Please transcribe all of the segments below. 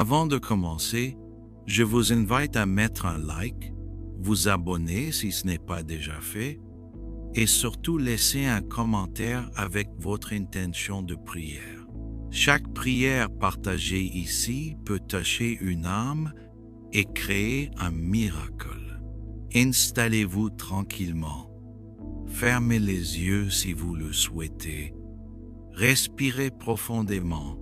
Avant de commencer, je vous invite à mettre un like, vous abonner si ce n'est pas déjà fait, et surtout laisser un commentaire avec votre intention de prière. Chaque prière partagée ici peut toucher une âme et créer un miracle. Installez-vous tranquillement. Fermez les yeux si vous le souhaitez. Respirez profondément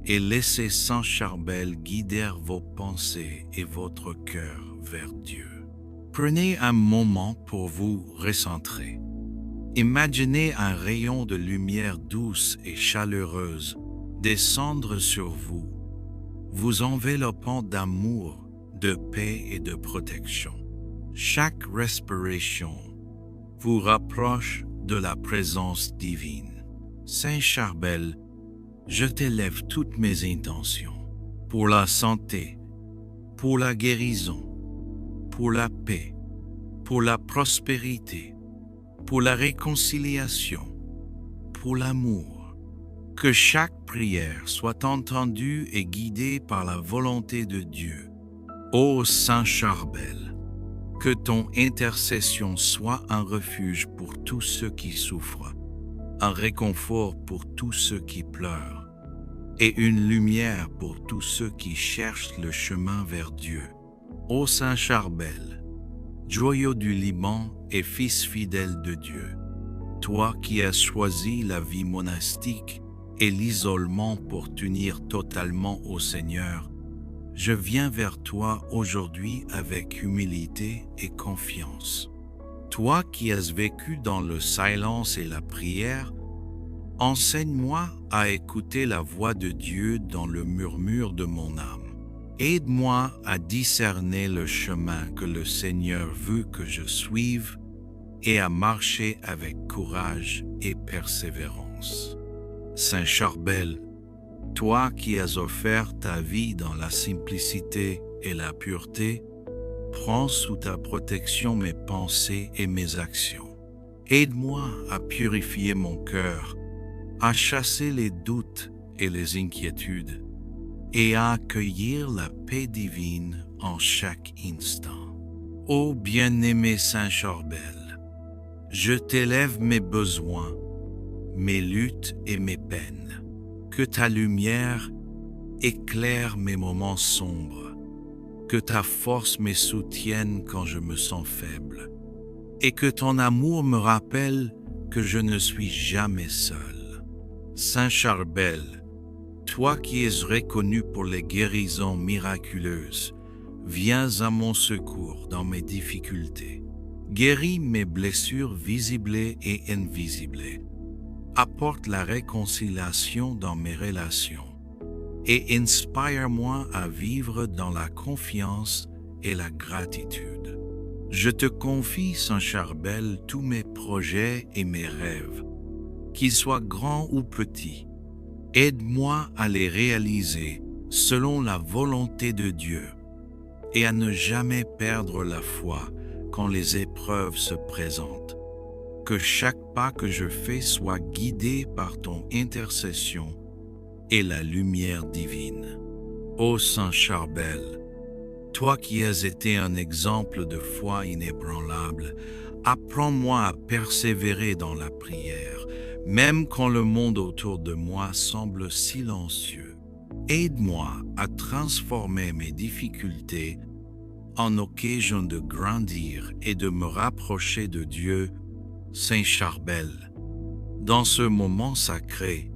et laissez Saint Charbel guider vos pensées et votre cœur vers Dieu. Prenez un moment pour vous recentrer. Imaginez un rayon de lumière douce et chaleureuse descendre sur vous, vous enveloppant d'amour, de paix et de protection. Chaque respiration vous rapproche de la présence divine. Saint Charbel, je t'élève toutes mes intentions pour la santé, pour la guérison, pour la paix, pour la prospérité, pour la réconciliation, pour l'amour. Que chaque prière soit entendue et guidée par la volonté de Dieu. Ô Saint Charbel, que ton intercession soit un refuge pour tous ceux qui souffrent, un réconfort pour tous ceux qui pleurent, et une lumière pour tous ceux qui cherchent le chemin vers Dieu. Ô Saint Charbel, joyau du Liban et fils fidèle de Dieu, toi qui as choisi la vie monastique et l'isolement pour t'unir totalement au Seigneur, je viens vers toi aujourd'hui avec humilité et confiance. Toi qui as vécu dans le silence et la prière, enseigne-moi à écouter la voix de Dieu dans le murmure de mon âme. Aide-moi à discerner le chemin que le Seigneur veut que je suive et à marcher avec courage et persévérance. Saint Charbel, toi qui as offert ta vie dans la simplicité et la pureté, prends sous ta protection mes pensées et mes actions. Aide-moi à purifier mon cœur, à chasser les doutes et les inquiétudes, et à accueillir la paix divine en chaque instant. Ô bien-aimé Saint Charbel, je t'élève mes besoins, mes luttes et mes peines. Que ta lumière éclaire mes moments sombres, que ta force me soutienne quand je me sens faible, et que ton amour me rappelle que je ne suis jamais seul. Saint Charbel, toi qui es reconnu pour les guérisons miraculeuses, viens à mon secours dans mes difficultés. Guéris mes blessures visibles et invisibles. Apporte la réconciliation dans mes relations et inspire-moi à vivre dans la confiance et la gratitude. Je te confie, Saint Charbel, tous mes projets et mes rêves, qu'ils soient grands ou petits. Aide-moi à les réaliser selon la volonté de Dieu et à ne jamais perdre la foi quand les épreuves se présentent. Que chaque pas que je fais soit guidé par ton intercession et la lumière divine. Ô Saint Charbel, toi qui as été un exemple de foi inébranlable, apprends-moi à persévérer dans la prière, même quand le monde autour de moi semble silencieux. Aide-moi à transformer mes difficultés en occasion de grandir et de me rapprocher de Dieu. Saint Charbel, dans ce moment sacré,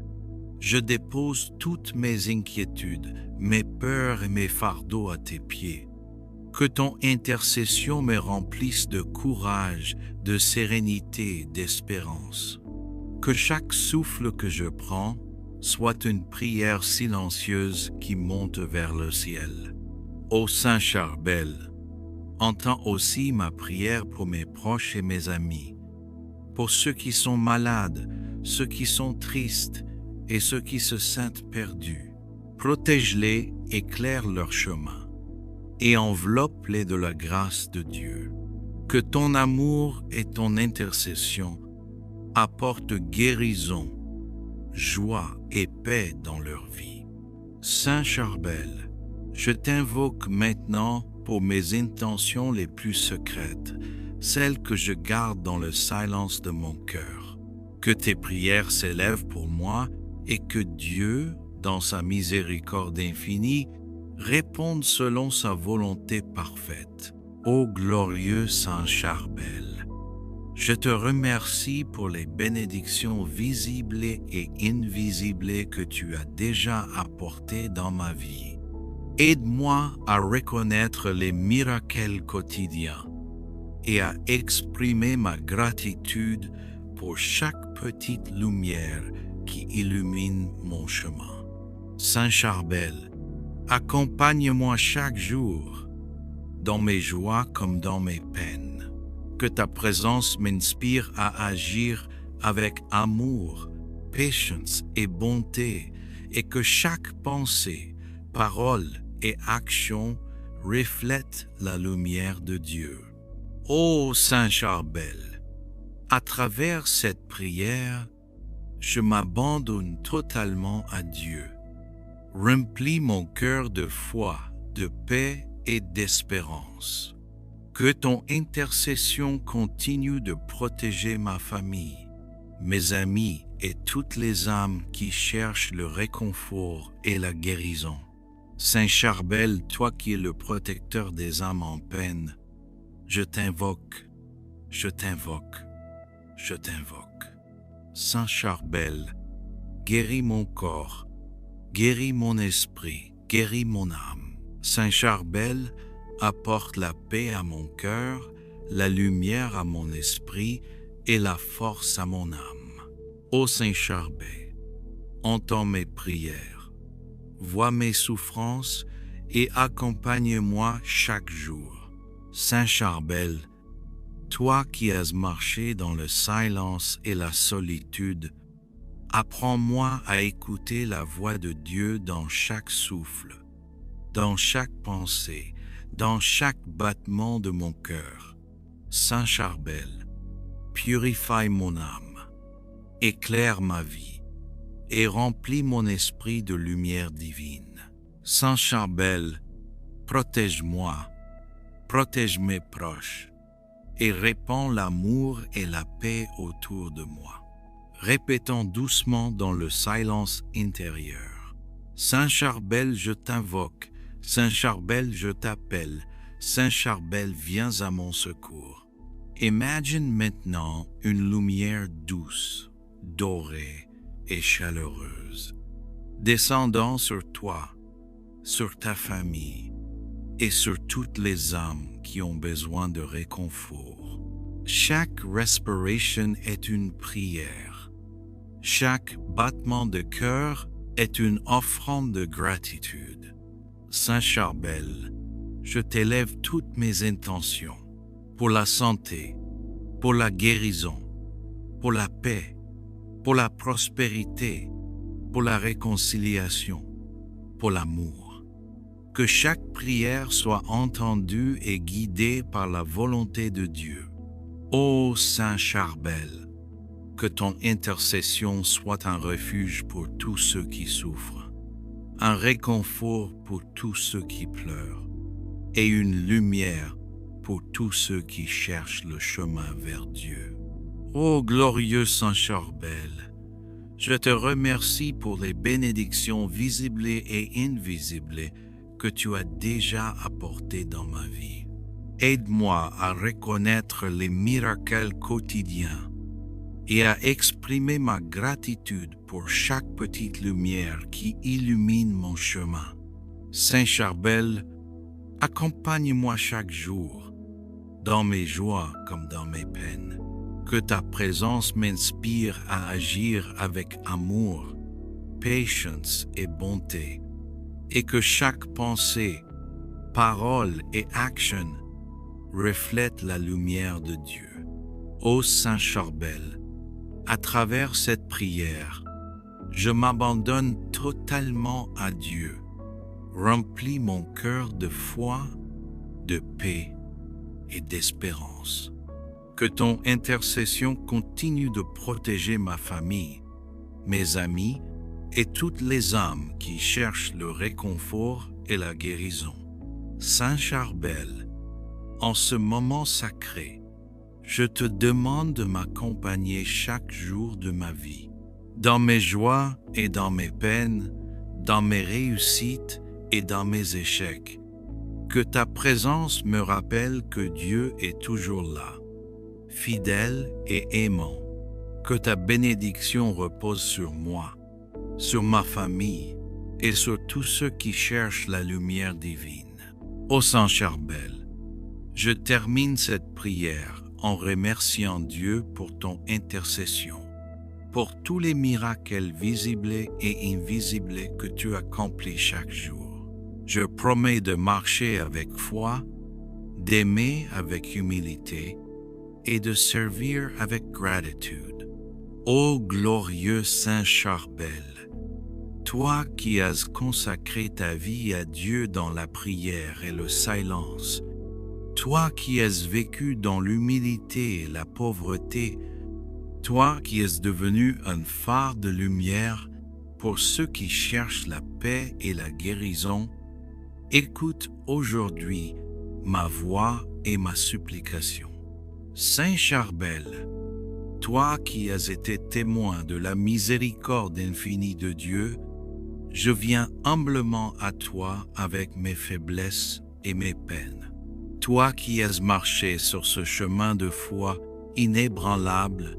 je dépose toutes mes inquiétudes, mes peurs et mes fardeaux à tes pieds. Que ton intercession me remplisse de courage, de sérénité et d'espérance. Que chaque souffle que je prends soit une prière silencieuse qui monte vers le ciel. Ô Saint Charbel, entends aussi ma prière pour mes proches et mes amis, pour ceux qui sont malades, ceux qui sont tristes et ceux qui se sentent perdus. Protège-les, éclaire leur chemin et enveloppe-les de la grâce de Dieu. Que ton amour et ton intercession apportent guérison, joie et paix dans leur vie. Saint Charbel, Je t'invoque maintenant pour mes intentions les plus secrètes, celles que je garde dans le silence de mon cœur. Que tes prières s'élèvent pour moi et que Dieu, dans sa miséricorde infinie, réponde selon sa volonté parfaite. Ô glorieux Saint Charbel, je te remercie pour les bénédictions visibles et invisibles que tu as déjà apportées dans ma vie. Aide-moi à reconnaître les miracles quotidiens et à exprimer ma gratitude pour chaque petite lumière qui illumine mon chemin. Saint Charbel, accompagne-moi chaque jour, dans mes joies comme dans mes peines. Que ta présence m'inspire à agir avec amour, patience et bonté, et que chaque pensée, parole et action reflète la lumière de Dieu. Ô Saint Charbel, à travers cette prière, je m'abandonne totalement à Dieu. Remplis mon cœur de foi, de paix et d'espérance. Que ton intercession continue de protéger ma famille, mes amis et toutes les âmes qui cherchent le réconfort et la guérison. Saint Charbel, toi qui es le protecteur des âmes en peine, je t'invoque, je t'invoque, je t'invoque. Saint Charbel, guéris mon corps, guéris mon esprit, guéris mon âme. Saint Charbel, apporte la paix à mon cœur, la lumière à mon esprit et la force à mon âme. Ô Saint Charbel, entends mes prières, vois mes souffrances et accompagne-moi chaque jour. Saint Charbel, toi qui as marché dans le silence et la solitude, apprends-moi à écouter la voix de Dieu dans chaque souffle, dans chaque pensée, dans chaque battement de mon cœur. Saint Charbel, purifie mon âme, éclaire ma vie et remplis mon esprit de lumière divine. Saint Charbel, protège-moi, protège mes proches et répands l'amour et la paix autour de moi. Répétons doucement dans le silence intérieur. Saint Charbel, je t'invoque. Saint Charbel, je t'appelle. Saint Charbel, viens à mon secours. Imagine maintenant une lumière douce, dorée et chaleureuse, descendant sur toi, sur ta famille et sur toutes les âmes qui ont besoin de réconfort. Chaque respiration est une prière. Chaque battement de cœur est une offrande de gratitude. Saint Charbel, je t'élève toutes mes intentions pour la santé, pour la guérison, pour la paix, pour la prospérité, pour la réconciliation, pour l'amour. Que chaque prière soit entendue et guidée par la volonté de Dieu. Ô Saint Charbel, que ton intercession soit un refuge pour tous ceux qui souffrent, un réconfort pour tous ceux qui pleurent, et une lumière pour tous ceux qui cherchent le chemin vers Dieu. Ô glorieux Saint Charbel, je te remercie pour les bénédictions visibles et invisibles que tu as déjà apportées dans ma vie. Aide-moi à reconnaître les miracles quotidiens et à exprimer ma gratitude pour chaque petite lumière qui illumine mon chemin. Saint Charbel, accompagne-moi chaque jour, dans mes joies comme dans mes peines. Que ta présence m'inspire à agir avec amour, patience et bonté, et que chaque pensée, parole et action reflète la lumière de Dieu. Ô Saint Charbel, à travers cette prière, je m'abandonne totalement à Dieu. Remplis mon cœur de foi, de paix et d'espérance. Que ton intercession continue de protéger ma famille, mes amis et toutes les âmes qui cherchent le réconfort et la guérison. Saint Charbel, en ce moment sacré, je te demande de m'accompagner chaque jour de ma vie, dans mes joies et dans mes peines, dans mes réussites et dans mes échecs. Que ta présence me rappelle que Dieu est toujours là, fidèle et aimant. Que ta bénédiction repose sur moi, sur ma famille et sur tous ceux qui cherchent la lumière divine. Ô Saint Charbel, je termine cette prière en remerciant Dieu pour ton intercession, pour tous les miracles visibles et invisibles que tu accomplis chaque jour. Je promets de marcher avec foi, d'aimer avec humilité et de servir avec gratitude. Ô glorieux Saint Charbel, toi qui as consacré ta vie à Dieu dans la prière et le silence, toi qui as vécu dans l'humilité et la pauvreté, toi qui es devenu un phare de lumière pour ceux qui cherchent la paix et la guérison, écoute aujourd'hui ma voix et ma supplication. Saint Charbel, toi qui as été témoin de la miséricorde infinie de Dieu, je viens humblement à toi avec mes faiblesses et mes peines. Toi qui as marché sur ce chemin de foi inébranlable,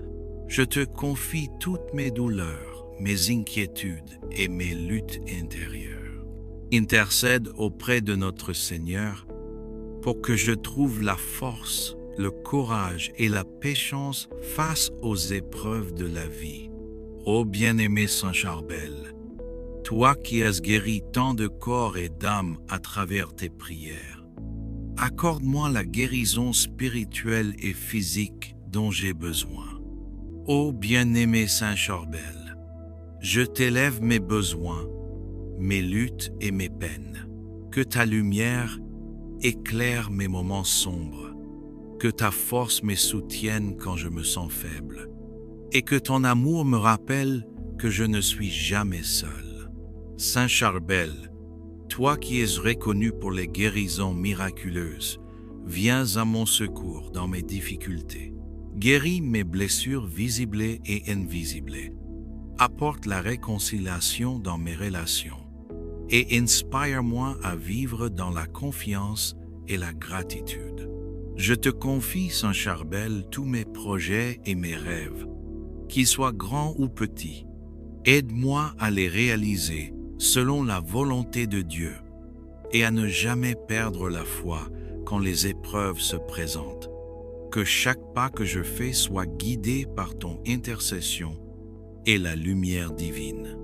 je te confie toutes mes douleurs, mes inquiétudes et mes luttes intérieures. Intercède auprès de notre Seigneur pour que je trouve la force, le courage et la patience face aux épreuves de la vie. Ô bien-aimé Saint Charbel, toi qui as guéri tant de corps et d'âmes à travers tes prières, accorde-moi la guérison spirituelle et physique dont j'ai besoin. Ô bien-aimé Saint Charbel, je t'élève mes besoins, mes luttes et mes peines. Que ta lumière éclaire mes moments sombres, que ta force me soutienne quand je me sens faible, et que ton amour me rappelle que je ne suis jamais seul. Saint Charbel, toi qui es reconnu pour les guérisons miraculeuses, viens à mon secours dans mes difficultés. Guéris mes blessures visibles et invisibles. Apporte la réconciliation dans mes relations et inspire-moi à vivre dans la confiance et la gratitude. Je te confie, Saint Charbel, tous mes projets et mes rêves, qu'ils soient grands ou petits. Aide-moi à les réaliser selon la volonté de Dieu et à ne jamais perdre la foi quand les épreuves se présentent. Que chaque pas que je fais soit guidé par ton intercession et la lumière divine.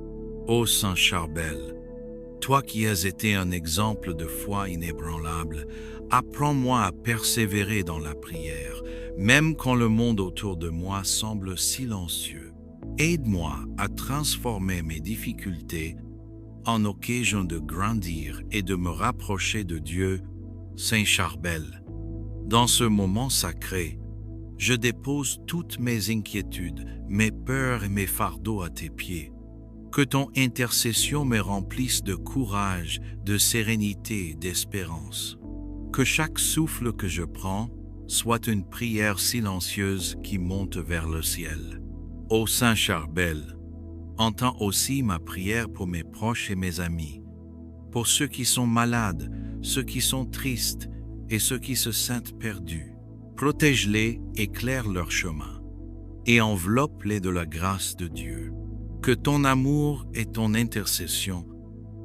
Ô Saint Charbel, toi qui as été un exemple de foi inébranlable, apprends-moi à persévérer dans la prière, même quand le monde autour de moi semble silencieux. Aide-moi à transformer mes difficultés en occasion de grandir et de me rapprocher de Dieu. Saint Charbel, dans ce moment sacré, je dépose toutes mes inquiétudes, mes peurs et mes fardeaux à tes pieds. Que ton intercession me remplisse de courage, de sérénité et d'espérance. Que chaque souffle que je prends soit une prière silencieuse qui monte vers le ciel. Ô Saint Charbel, entends aussi ma prière pour mes proches et mes amis, pour ceux qui sont malades, ceux qui sont tristes et ceux qui se sentent perdus. Protège-les, éclaire leur chemin et enveloppe-les de la grâce de Dieu. Que ton amour et ton intercession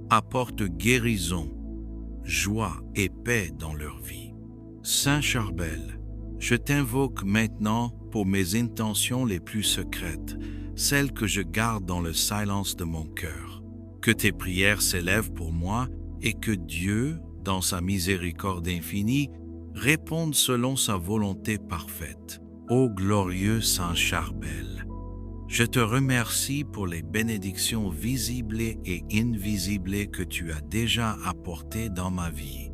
apportent guérison, joie et paix dans leur vie. Saint Charbel, je t'invoque maintenant pour mes intentions les plus secrètes, celles que je garde dans le silence de mon cœur. Que tes prières s'élèvent pour moi et que Dieu, dans sa miséricorde infinie, réponde selon sa volonté parfaite. Ô glorieux Saint Charbel, je te remercie pour les bénédictions visibles et invisibles que tu as déjà apportées dans ma vie.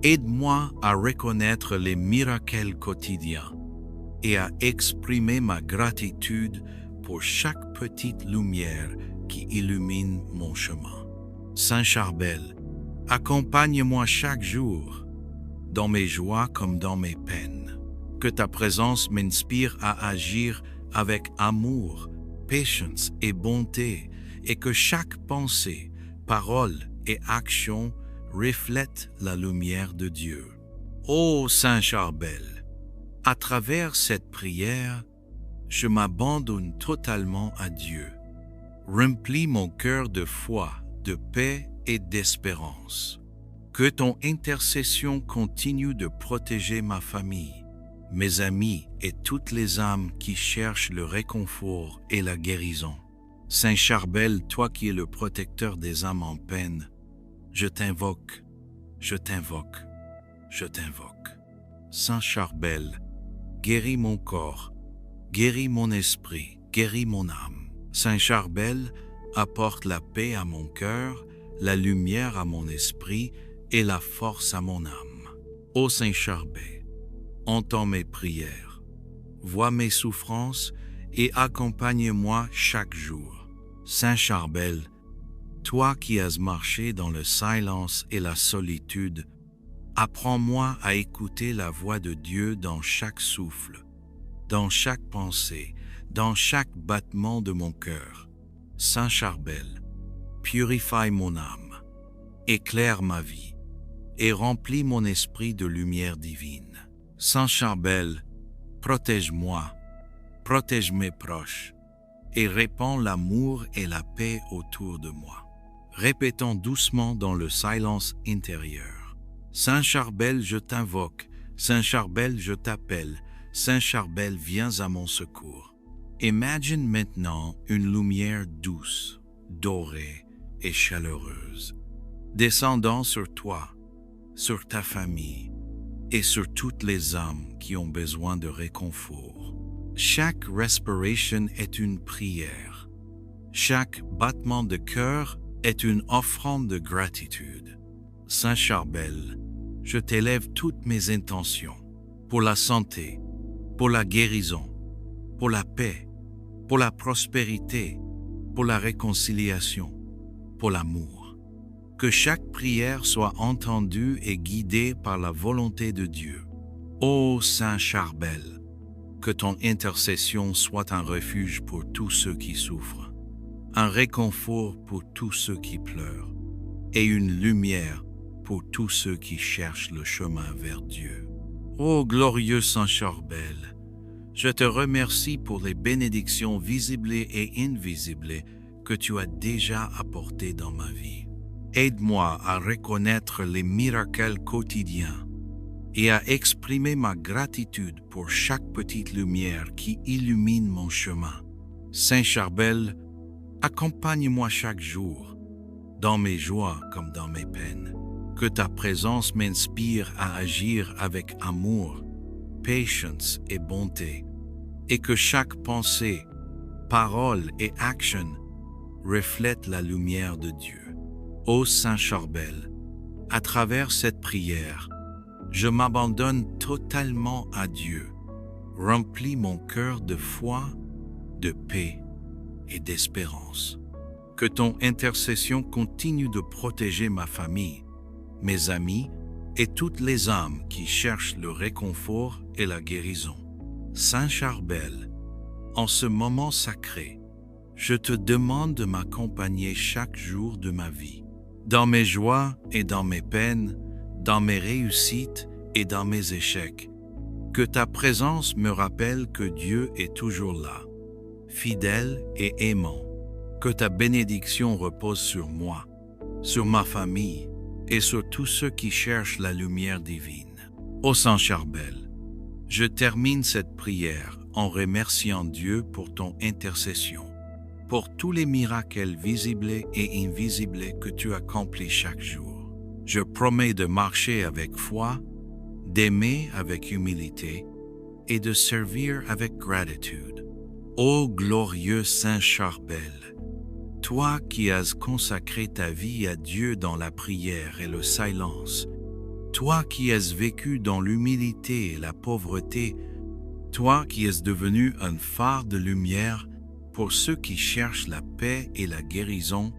Aide-moi à reconnaître les miracles quotidiens et à exprimer ma gratitude pour chaque petite lumière qui illumine mon chemin. Saint Charbel, Accompagne-moi chaque jour, dans mes joies comme dans mes peines. Que ta présence m'inspire à agir avec amour, patience et bonté, et que chaque pensée, parole et action reflète la lumière de Dieu. Ô Saint Charbel, à travers cette prière, je m'abandonne totalement à Dieu. Remplis mon cœur de foi, de paix et d'espérance. Que ton intercession continue de protéger ma famille, mes amis et toutes les âmes qui cherchent le réconfort et la guérison. Saint Charbel, toi qui es le protecteur des âmes en peine, je t'invoque, je t'invoque, je t'invoque. Saint Charbel, guéris mon corps, guéris mon esprit, guéris mon âme. Saint Charbel, apporte la paix à mon cœur, la lumière à mon esprit et la force à mon âme. Ô Saint Charbel, entends mes prières, vois mes souffrances et accompagne-moi chaque jour. Saint Charbel, toi qui as marché dans le silence et la solitude, apprends-moi à écouter la voix de Dieu dans chaque souffle, dans chaque pensée, dans chaque battement de mon cœur. Saint Charbel, purifie mon âme, éclaire ma vie et remplis mon esprit de lumière divine. Saint Charbel, protège-moi, protège mes proches et répands l'amour et la paix autour de moi. Répétons doucement dans le silence intérieur. Saint Charbel, je t'invoque. Saint Charbel, je t'appelle. Saint Charbel, viens à mon secours. Imagine maintenant une lumière douce, dorée et chaleureuse, descendant sur toi, sur ta famille et sur toutes les âmes qui ont besoin de réconfort. Chaque respiration est une prière. Chaque battement de cœur est une offrande de gratitude. Saint Charbel, je t'élève toutes mes intentions pour la santé, pour la guérison, pour la paix, pour la prospérité, pour la réconciliation, pour l'amour. Que chaque prière soit entendue et guidée par la volonté de Dieu. Ô Saint Charbel, que ton intercession soit un refuge pour tous ceux qui souffrent, un réconfort pour tous ceux qui pleurent, et une lumière pour tous ceux qui cherchent le chemin vers Dieu. Ô glorieux Saint Charbel, je te remercie pour les bénédictions visibles et invisibles que tu as déjà apportées dans ma vie. Aide-moi à reconnaître les miracles quotidiens et à exprimer ma gratitude pour chaque petite lumière qui illumine mon chemin. Saint Charbel, accompagne-moi chaque jour, dans mes joies comme dans mes peines. Que ta présence m'inspire à agir avec amour, patience et bonté, et que chaque pensée, parole et action reflète la lumière de Dieu. Ô Saint Charbel, à travers cette prière, je m'abandonne totalement à Dieu. Remplis mon cœur de foi, de paix et d'espérance. Que ton intercession continue de protéger ma famille, mes amis et toutes les âmes qui cherchent le réconfort et la guérison. Saint Charbel, en ce moment sacré, je te demande de m'accompagner chaque jour de ma vie, dans mes joies et dans mes peines, dans mes réussites et dans mes échecs. Que ta présence me rappelle que Dieu est toujours là, fidèle et aimant. Que ta bénédiction repose sur moi, sur ma famille et sur tous ceux qui cherchent la lumière divine. Ô Saint Charbel, je termine cette prière en remerciant Dieu pour ton intercession, pour tous les miracles visibles et invisibles que tu accomplis chaque jour. Je promets de marcher avec foi, d'aimer avec humilité et de servir avec gratitude. Ô glorieux Saint Charbel, toi qui as consacré ta vie à Dieu dans la prière et le silence, toi qui as vécu dans l'humilité et la pauvreté, toi qui es devenu un phare de lumière pour ceux qui cherchent la paix et la guérison,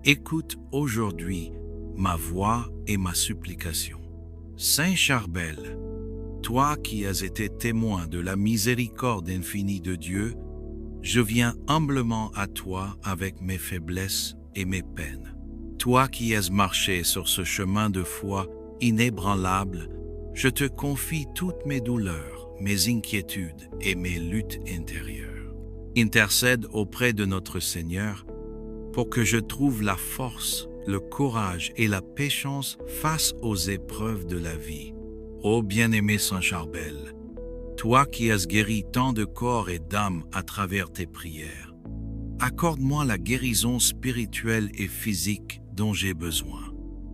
écoute aujourd'hui ma voix et ma supplication. Saint Charbel, toi qui as été témoin de la miséricorde infinie de Dieu, je viens humblement à toi avec mes faiblesses et mes peines. Toi qui as marché sur ce chemin de foi inébranlable, je te confie toutes mes douleurs, mes inquiétudes et mes luttes intérieures. Intercède auprès de notre Seigneur pour que je trouve la force, le courage et la patience face aux épreuves de la vie. Ô bien-aimé Saint Charbel, toi qui as guéri tant de corps et d'âme à travers tes prières, accorde-moi la guérison spirituelle et physique dont j'ai besoin.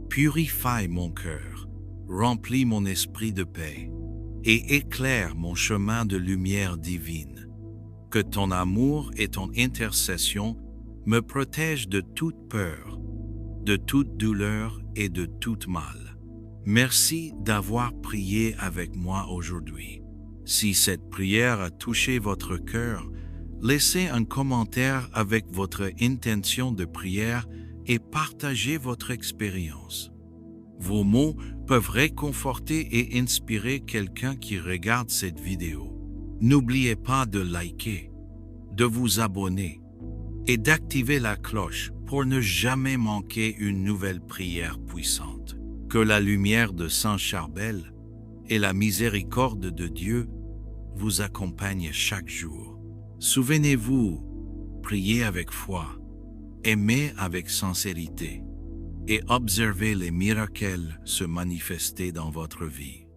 Purifie mon cœur, remplis mon esprit de paix et éclaire mon chemin de lumière divine. Que ton amour et ton intercession me protègent de toute peur, de toute douleur et de tout mal. Merci d'avoir prié avec moi aujourd'hui. Si cette prière a touché votre cœur, laissez un commentaire avec votre intention de prière et partagez votre expérience. Vos mots peuvent réconforter et inspirer quelqu'un qui regarde cette vidéo. N'oubliez pas de liker, de vous abonner et d'activer la cloche pour ne jamais manquer une nouvelle prière puissante. Que la lumière de Saint Charbel et la miséricorde de Dieu vous accompagnent chaque jour. Souvenez-vous, priez avec foi, aimez avec sincérité et observez les miracles se manifester dans votre vie.